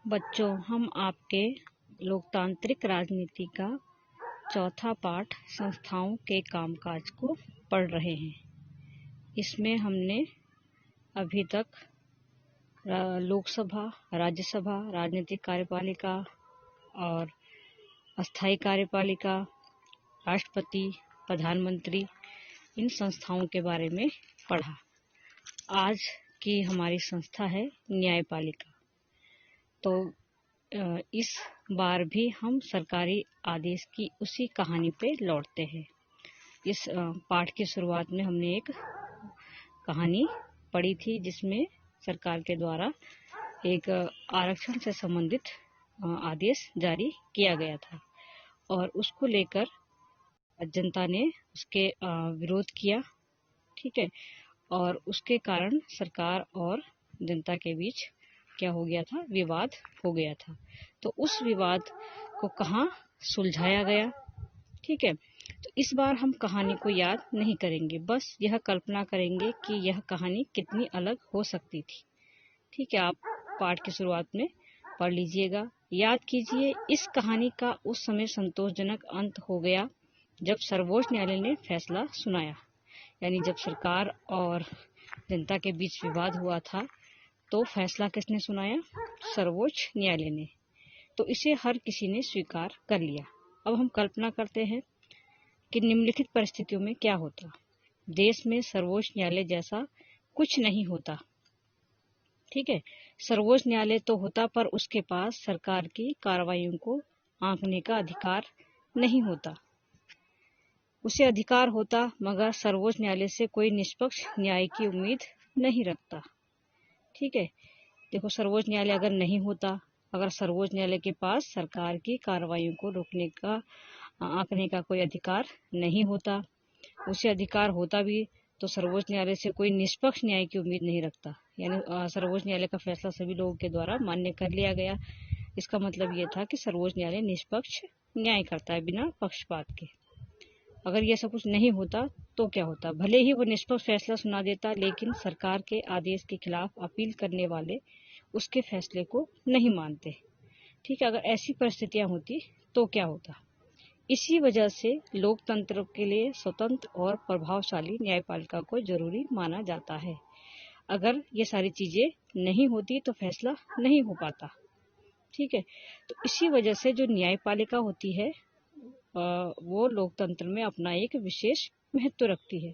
बच्चों, हम आपके लोकतांत्रिक राजनीति का चौथा पाठ संस्थाओं के कामकाज को पढ़ रहे हैं। इसमें हमने अभी तक लोकसभा, राज्यसभा, राजनीतिक कार्यपालिका और अस्थायी कार्यपालिका, राष्ट्रपति, प्रधानमंत्री, इन संस्थाओं के बारे में पढ़ा। आज की हमारी संस्था है न्यायपालिका। तो इस बार भी हम सरकारी आदेश की उसी कहानी पे लौटते हैं। इस पाठ की शुरुआत में हमने एक कहानी पढ़ी थी जिसमें सरकार के द्वारा एक आरक्षण से संबंधित आदेश जारी किया गया था और उसको लेकर जनता ने उसके विरोध किया। ठीक है, और उसके कारण सरकार और जनता के बीच क्या हो गया था, विवाद हो गया था। तो उस विवाद को कहाँ सुलझाया गया। ठीक है, तो इस बार हम कहानी को याद नहीं करेंगे, बस यह कल्पना करेंगे कि यह कहानी कितनी अलग हो सकती थी। ठीक है, आप पाठ की शुरुआत में पढ़ लीजिएगा। याद कीजिए, इस कहानी का उस समय संतोषजनक अंत हो गया जब सर्वोच्च न्यायालय ने फैसला सुनाया। यानी जब सरकार और जनता के बीच विवाद हुआ था तो फैसला किसने सुनाया? सर्वोच्च न्यायालय ने। तो इसे हर किसी ने स्वीकार कर लिया। अब हम कल्पना करते हैं कि निम्नलिखित परिस्थितियों में क्या होता। देश में सर्वोच्च न्यायालय जैसा कुछ नहीं होता। ठीक है, सर्वोच्च न्यायालय तो होता पर उसके पास सरकार की कार्रवाइयों को आंकने का अधिकार नहीं होता। उसे अधिकार होता मगर सर्वोच्च न्यायालय से कोई निष्पक्ष न्याय की उम्मीद नहीं रखता। ठीक है, देखो, सर्वोच्च न्यायालय अगर नहीं होता, अगर सर्वोच्च न्यायालय के पास सरकार की कार्रवाइयों को रोकने का, आंकने का कोई अधिकार नहीं होता, उसे अधिकार होता भी तो सर्वोच्च न्यायालय से कोई निष्पक्ष न्याय की उम्मीद नहीं रखता। यानी सर्वोच्च न्यायालय का फैसला सभी लोगों के द्वारा मान्य कर लिया गया। इसका मतलब ये था कि सर्वोच्च न्यायालय निष्पक्ष न्याय करता है बिना पक्षपात के। अगर ये सब कुछ नहीं होता तो क्या होता? भले ही वो निष्पक्ष फैसला सुना देता, लेकिन सरकार के आदेश के खिलाफ अपील करने वाले उसके फैसले को नहीं मानते। ठीक है, अगर ऐसी परिस्थितियां होती तो क्या होता? इसी वजह से लोकतंत्र के लिए स्वतंत्र और प्रभावशाली न्यायपालिका को जरूरी माना जाता है। अगर ये सारी चीजें नहीं होती तो फैसला नहीं हो पाता। ठीक है, तो इसी वजह से जो न्यायपालिका होती है वो लोकतंत्र में अपना एक विशेष महत्व रखती है,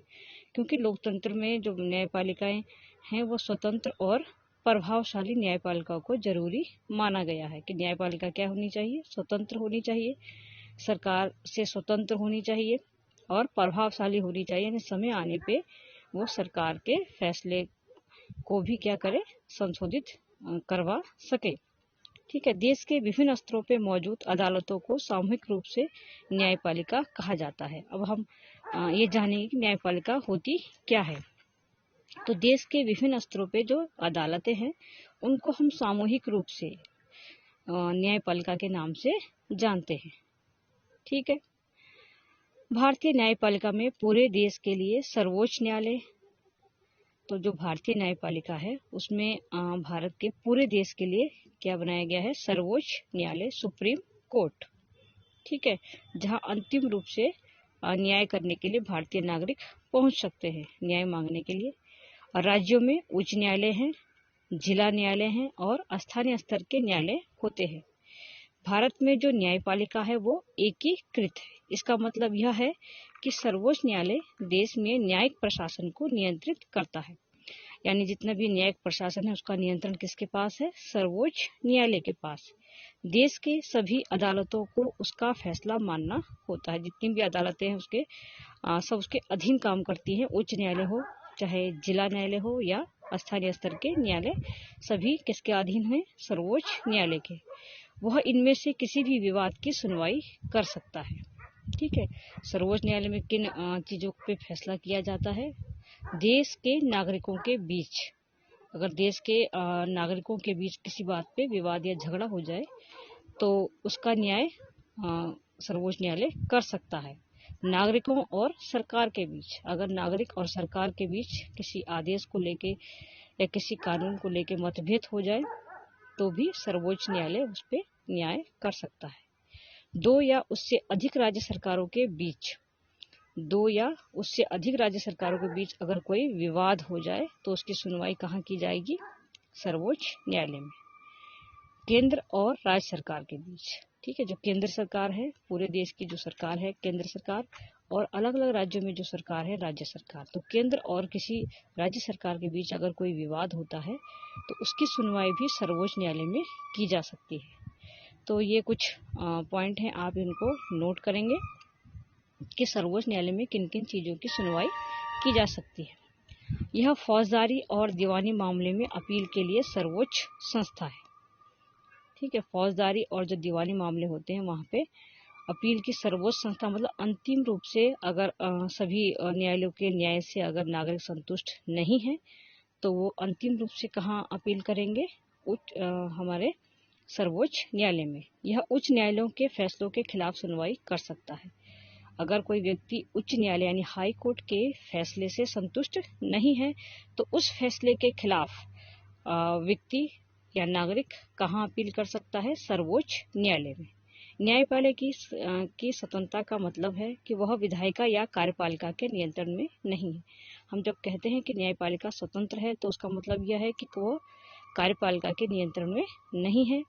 क्योंकि लोकतंत्र में जो न्यायपालिकाएं हैं वो स्वतंत्र और प्रभावशाली न्यायपालिका को जरूरी माना गया है। कि न्यायपालिका क्या होनी चाहिए? स्वतंत्र होनी चाहिए, सरकार से स्वतंत्र होनी चाहिए और प्रभावशाली होनी चाहिए। यानी समय आने पे वो सरकार के फैसले को भी क्या करे? संशोधित करवा सके। ठीक है, देश के विभिन्न स्तरों पे मौजूद अदालतों को सामूहिक रूप से न्यायपालिका कहा जाता है। अब हम ये जानेंगे कि न्यायपालिका होती क्या है। तो देश के विभिन्न स्तरों पे जो अदालतें हैं उनको हम सामूहिक रूप से न्यायपालिका के नाम से जानते हैं। ठीक है, भारतीय न्यायपालिका में पूरे देश के लिए सर्वोच्च न्यायालय, तो जो भारतीय न्यायपालिका है उसमें भारत के पूरे देश के लिए क्या बनाया गया है? सर्वोच्च न्यायालय, सुप्रीम कोर्ट। ठीक है, जहां अंतिम रूप से न्याय करने के लिए भारतीय नागरिक पहुंच सकते हैं न्याय मांगने के लिए। और राज्यों में उच्च न्यायालय हैं, जिला न्यायालय हैं और स्थानीय स्तर के न्यायालय होते हैं। भारत में जो न्यायपालिका है वो एकीकृत है। इसका मतलब यह है कि सर्वोच्च न्यायालय देश में न्यायिक प्रशासन को नियंत्रित करता है। यानी जितना भी न्यायिक प्रशासन है उसका नियंत्रण किसके पास है? सर्वोच्च न्यायालय के पास। देश के सभी अदालतों को उसका फैसला मानना होता है। जितनी भी अदालतें हैं उसके सब उसके अधीन काम करती हैं। उच्च न्यायालय हो, चाहे जिला न्यायालय हो या स्थानीय स्तर के न्यायालय, सभी किसके अधीन है? सर्वोच्च न्यायालय के। वह इनमें से किसी भी विवाद की सुनवाई कर सकता है। ठीक है, सर्वोच्च न्यायालय में किन चीजों पे फैसला किया जाता है? देश के नागरिकों के बीच, अगर देश के नागरिकों के बीच किसी बात पे विवाद या झगड़ा हो जाए तो उसका न्याय सर्वोच्च न्यायालय कर सकता है। नागरिकों और सरकार के बीच, अगर नागरिक और सरकार के बीच किसी आदेश को लेके या किसी कानून को लेके मतभेद हो जाए तो भी सर्वोच्च न्यायालय उस पर न्याय कर सकता है। दो या उससे अधिक राज्य सरकारों के बीच अगर कोई विवाद हो जाए तो उसकी सुनवाई कहाँ की जाएगी? सर्वोच्च न्यायालय में। केंद्र और राज्य सरकार के बीच, ठीक है, जो केंद्र सरकार है, पूरे देश की जो सरकार है केंद्र सरकार, और अलग अलग राज्यों में जो सरकार है राज्य सरकार, तो केंद्र और किसी राज्य सरकार के बीच अगर कोई विवाद होता है तो उसकी सुनवाई भी सर्वोच्च न्यायालय में की जा सकती है। तो ये कुछ पॉइंट हैं, आप इनको नोट करेंगे कि सर्वोच्च न्यायालय में किन किन चीज़ों की सुनवाई की जा सकती है। यह फौजदारी और दीवानी मामले में अपील के लिए सर्वोच्च संस्था है, ठीक है। फौजदारी और जो दीवानी मामले होते हैं वहाँ पे अपील की सर्वोच्च संस्था, मतलब अंतिम रूप से अगर सभी न्यायालयों के न्याय से अगर नागरिक संतुष्ट नहीं है तो वो अंतिम रूप से कहाँ अपील करेंगे? हमारे सर्वोच्च न्यायालय में। यह उच्च न्यायालयों के फैसलों के खिलाफ सुनवाई कर सकता है। अगर कोई व्यक्ति उच्च न्यायालय यानी हाई कोर्ट के फैसले से संतुष्ट नहीं है तो उस फैसले के खिलाफ व्यक्ति या नागरिक कहाँ अपील कर सकता है? सर्वोच्च न्यायालय में। न्यायपालिका की स्वतंत्रता का मतलब है कि वह विधायिका या कार्यपालिका के नियंत्रण में नहीं है। हम जब कहते हैं कि न्यायपालिका स्वतंत्र है तो उसका मतलब यह है कि वह कार्यपालिका के नियंत्रण में नहीं है।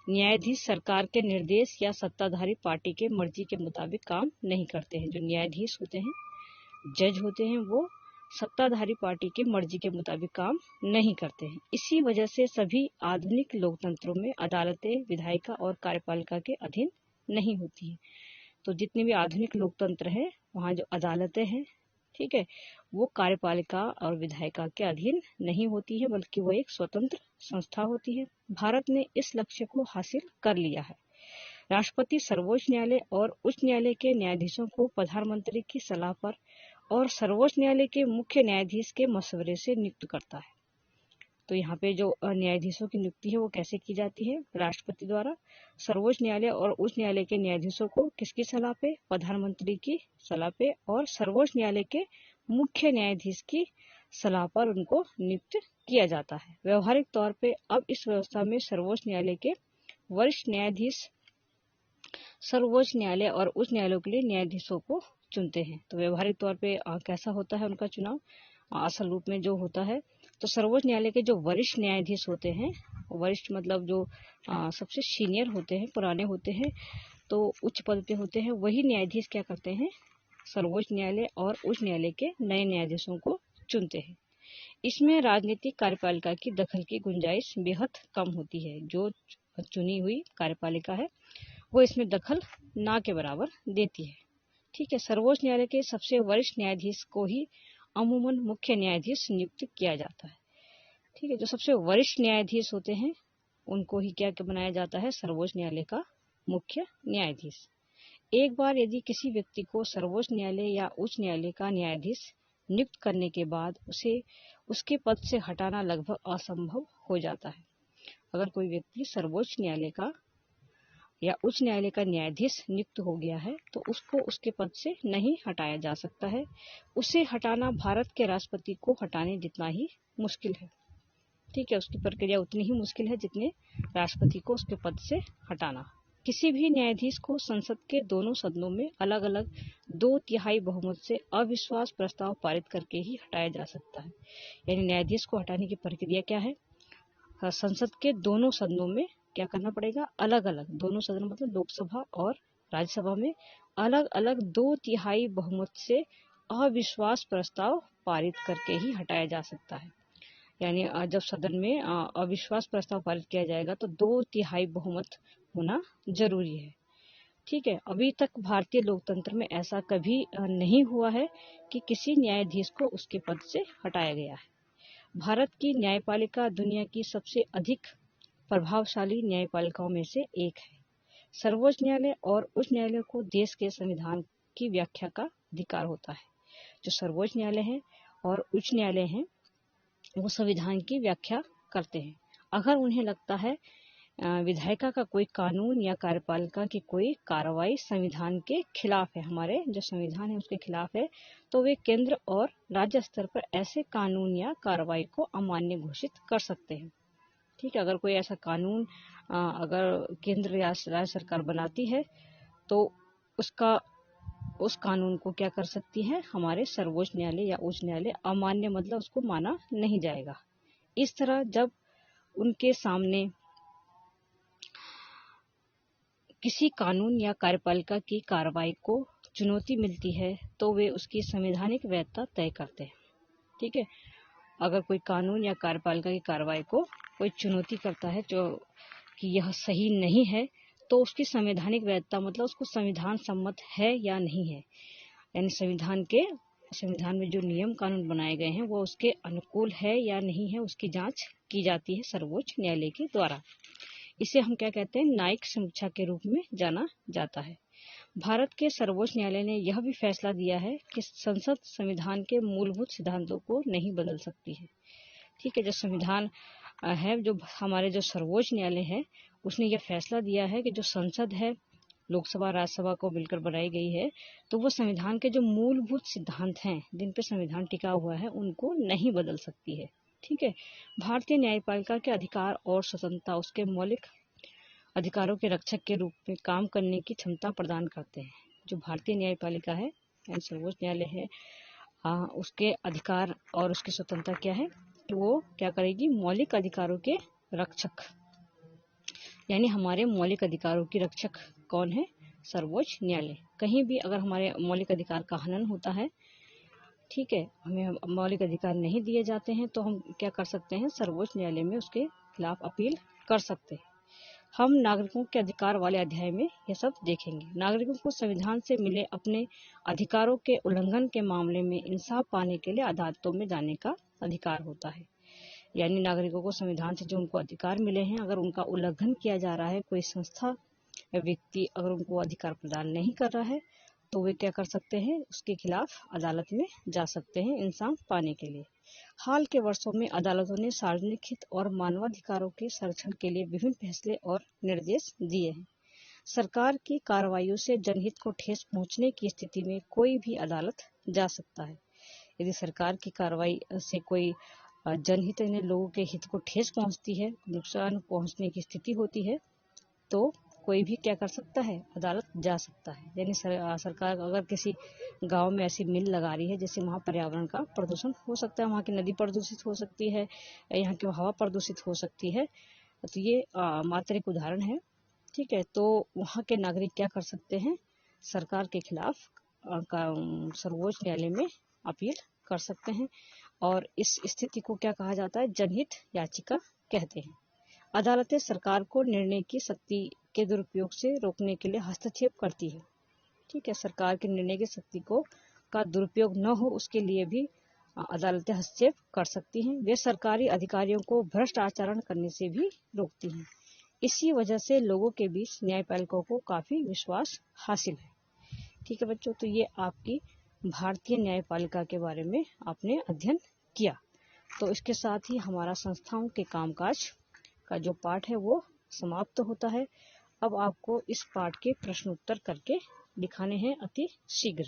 न्यायाधीश सरकार के निर्देश या सत्ताधारी पार्टी के मर्जी के मुताबिक काम नहीं करते हैं। जो न्यायाधीश होते हैं, जज होते हैं, वो सत्ताधारी पार्टी की मर्जी के मुताबिक काम नहीं करते हैं। इसी वजह से सभी आधुनिक लोकतंत्रों में अदालतें विधायिका और कार्यपालिका के अधीन नहीं होती हैं। तो जितने भी आधुनिक लोकतंत्र है वहाँ जो अदालतें हैं, ठीक है, वो कार्यपालिका और विधायिका के अधीन नहीं होती है, बल्कि वो एक स्वतंत्र संस्था होती है। भारत ने इस लक्ष्य को हासिल कर लिया है। राष्ट्रपति सर्वोच्च न्यायालय और उच्च न्यायालय के न्यायाधीशों को प्रधानमंत्री की सलाह पर और सर्वोच्च न्यायालय के मुख्य न्यायाधीश के मशवरे से नियुक्त करता है। तो यहाँ पे जो न्यायाधीशों की नियुक्ति है वो कैसे की जाती है? राष्ट्रपति द्वारा। सर्वोच्च न्यायालय और उच्च न्यायालय के न्यायाधीशों को किसकी सलाह पे? प्रधानमंत्री की सलाह पे और सर्वोच्च न्यायालय के मुख्य न्यायाधीश की सलाह पर उनको नियुक्त किया जाता है। व्यवहारिक तौर पे अब इस व्यवस्था में सर्वोच्च न्यायालय के वरिष्ठ न्यायाधीश सर्वोच्च न्यायालय और उच्च न्यायालयों के लिए न्यायाधीशों को चुनते हैं। तो व्यवहारिक तौर पे कैसा होता है उनका चुनाव? असल रूप में जो होता है, तो सर्वोच्च न्यायालय के जो वरिष्ठ न्यायाधीश होते हैं, वरिष्ठ मतलब जो सबसे सीनियर होते हैं, पुराने होते हैं, तो उच्च पद पे होते हैं, वही न्यायाधीश क्या करते हैं? सर्वोच्च न्यायालय और उच्च न्यायालय के नए न्यायाधीशों को चुनते हैं। इसमें राजनीतिक कार्यपालिका की दखल की गुंजाइश बेहद कम होती है। जो चुनी हुई कार्यपालिका है वो इसमें दखल ना के बराबर देती है, ठीक है। सर्वोच्च न्यायालय के सबसे वरिष्ठ न्यायाधीश को ही अमूमन मुख्य न्यायाधीश नियुक्त किया जाता है, ठीक है। जो सबसे वरिष्ठ न्यायाधीश होते हैं उनको ही क्या बनाया जाता है? सर्वोच्च न्यायालय का मुख्य न्यायाधीश। एक बार यदि किसी व्यक्ति को सर्वोच्च न्यायालय या उच्च न्यायालय का न्यायाधीश नियुक्त करने के बाद उसे उसके पद से हटाना लगभग असंभव हो जाता है। अगर कोई व्यक्ति सर्वोच्च न्यायालय का या उच्च न्यायालय का न्यायाधीश नियुक्त हो गया है तो उसको उसके पद से नहीं हटाया जा सकता है। उसे हटाना भारत के राष्ट्रपति को हटाने जितना ही मुश्किल है, ठीक है। उसकी प्रक्रिया उतनी ही मुश्किल है जितने राष्ट्रपति को उसके पद से हटाना। किसी भी न्यायाधीश को संसद के दोनों सदनों में अलग अलग 2/3 बहुमत से अविश्वास प्रस्ताव पारित करके ही हटाया जा सकता है। यानी न्यायाधीश को हटाने की प्रक्रिया क्या है? संसद के दोनों सदनों में क्या करना पड़ेगा? अलग अलग, दोनों सदन मतलब लोकसभा और राज्यसभा में अलग अलग 2/3 बहुमत से अविश्वास प्रस्ताव पारित करके ही हटाया जा सकता है। यानी जब सदन में अविश्वास प्रस्ताव पारित किया जाएगा तो 2/3 बहुमत होना जरूरी है, ठीक है। अभी तक भारतीय लोकतंत्र में ऐसा कभी नहीं हुआ है कि किसी न्यायाधीश को उसके पद से हटाया गया है। भारत की न्यायपालिका दुनिया की सबसे अधिक प्रभावशाली न्यायपालिकाओं में से एक है। सर्वोच्च न्यायालय और उच्च न्यायालय को देश के संविधान की व्याख्या का अधिकार होता है। जो सर्वोच्च न्यायालय है और उच्च न्यायालय है वो संविधान की व्याख्या करते हैं। अगर उन्हें लगता है विधायिका का कोई कानून या कार्यपालिका की कोई कार्रवाई संविधान के खिलाफ है, हमारे जो संविधान है उसके खिलाफ है, तो वे केंद्र और राज्य स्तर पर ऐसे कानून या कार्रवाई को अमान्य घोषित कर सकते हैं, ठीक है, अगर कोई ऐसा कानून अगर केंद्र या राज्य सरकार बनाती है तो उस कानून को क्या कर सकती है, हमारे सर्वोच्च न्यायालय या उच्च न्यायालय अमान्य मतलब उसको माना नहीं जाएगा। इस तरह जब उनके सामने किसी कानून या कार्यपालिका की कार्रवाई को चुनौती मिलती है तो वे उसकी संवैधानिक वैधता तय करते हैं। ठीक है, अगर कोई कानून या कार्यपालिका की कार्रवाई को कोई चुनौती करता है जो कि यह सही नहीं है तो उसकी संवैधानिक वैधता मतलब उसको संविधान सम्मत है या नहीं है, यानी संविधान में जो नियम कानून बनाए गए हैं वो उसके अनुकूल है या नहीं है, उसकी जांच की जाती है सर्वोच्च न्यायालय के द्वारा। इसे हम क्या कहते हैं, न्यायिक समीक्षा के रूप में जाना जाता है। भारत के सर्वोच्च न्यायालय ने यह भी फैसला दिया है कि संसद संविधान के मूलभूत सिद्धांतों को नहीं बदल सकती है। ठीक है, जो संविधान है, जो हमारे जो सर्वोच्च न्यायालय है उसने यह फैसला दिया है कि जो संसद है, लोकसभा राज्यसभा को मिलकर बनाई गई है, तो वो संविधान के जो मूलभूत सिद्धांत हैं जिन पर संविधान टिका हुआ है उनको नहीं बदल सकती है। ठीक है, भारतीय न्यायपालिका के अधिकार और स्वतंत्रता उसके मौलिक अधिकारों के रक्षक के रूप में काम करने की क्षमता प्रदान करते हैं। जो भारतीय न्यायपालिका है यानी सर्वोच्च न्यायालय है, उसके अधिकार और उसकी स्वतंत्रता क्या है कि वो क्या करेगी, मौलिक अधिकारों के रक्षक, यानी हमारे मौलिक अधिकारों की रक्षक कौन है, सर्वोच्च न्यायालय। कहीं भी अगर हमारे मौलिक अधिकार का हनन होता है, ठीक है, हमें मौलिक अधिकार नहीं दिए जाते हैं तो हम क्या कर सकते हैं, सर्वोच्च न्यायालय में उसके खिलाफ अपील कर सकते हैं। हम नागरिकों के अधिकार वाले अध्याय में यह सब देखेंगे। नागरिकों को संविधान से मिले अपने अधिकारों के उल्लंघन के मामले में इंसाफ पाने के लिए अदालतों में जाने का अधिकार होता है। यानी नागरिकों को संविधान से जो उनको अधिकार मिले हैं, अगर उनका उल्लंघन किया जा रहा है, कोई संस्था या व्यक्ति अगर उनको अधिकार प्रदान नहीं कर रहा है तो वे क्या कर सकते हैं, उसके खिलाफ अदालत में जा सकते हैं इंसाफ पाने के लिए। हाल के वर्षों में अदालतों ने सार्वजनिक हित और मानवाधिकारों के संरक्षण के लिए विभिन्न फैसले और निर्देश दिए हैं। सरकार की कार्रवाइयों से जनहित को ठेस पहुंचने की स्थिति में कोई भी अदालत जा सकता है। यदि सरकार की कार्रवाई से कोई जनहित यानी लोगों के हित को ठेस पहुंचती है, नुकसान पहुंचने की स्थिति होती है, तो कोई भी क्या कर सकता है, अदालत जा सकता है। यानी सरकार अगर किसी गांव में ऐसी मिल लगा रही है जैसे वहाँ पर्यावरण का प्रदूषण हो सकता है, वहाँ की नदी प्रदूषित हो सकती है, यहाँ की हवा प्रदूषित हो सकती है, तो ये मात्र एक उदाहरण है। ठीक है, तो वहाँ के नागरिक क्या कर सकते हैं, सरकार के खिलाफ सर्वोच्च न्यायालय में अपील कर सकते हैं और इस स्थिति को क्या कहा जाता है, जनहित याचिका कहते हैं। अदालतें सरकार को निर्णय की शक्ति के दुरुपयोग से रोकने के लिए हस्तक्षेप करती है। ठीक है, सरकार के निर्णय की शक्ति का दुरुपयोग न हो उसके लिए भी अदालतें हस्तक्षेप कर सकती हैं। वे सरकारी अधिकारियों को भ्रष्ट आचरण करने से भी रोकती हैं। इसी वजह से लोगों के बीच न्यायपालिकाओं को काफी विश्वास हासिल है। ठीक है बच्चों, तो ये आपकी भारतीय न्यायपालिका के बारे में आपने अध्ययन किया। तो इसके साथ ही हमारा संस्थाओं के कामकाज का जो पाठ है वो समाप्त होता है। अब आपको इस पाठ के प्रश्न उत्तर करके दिखाने हैं अति शीघ्र।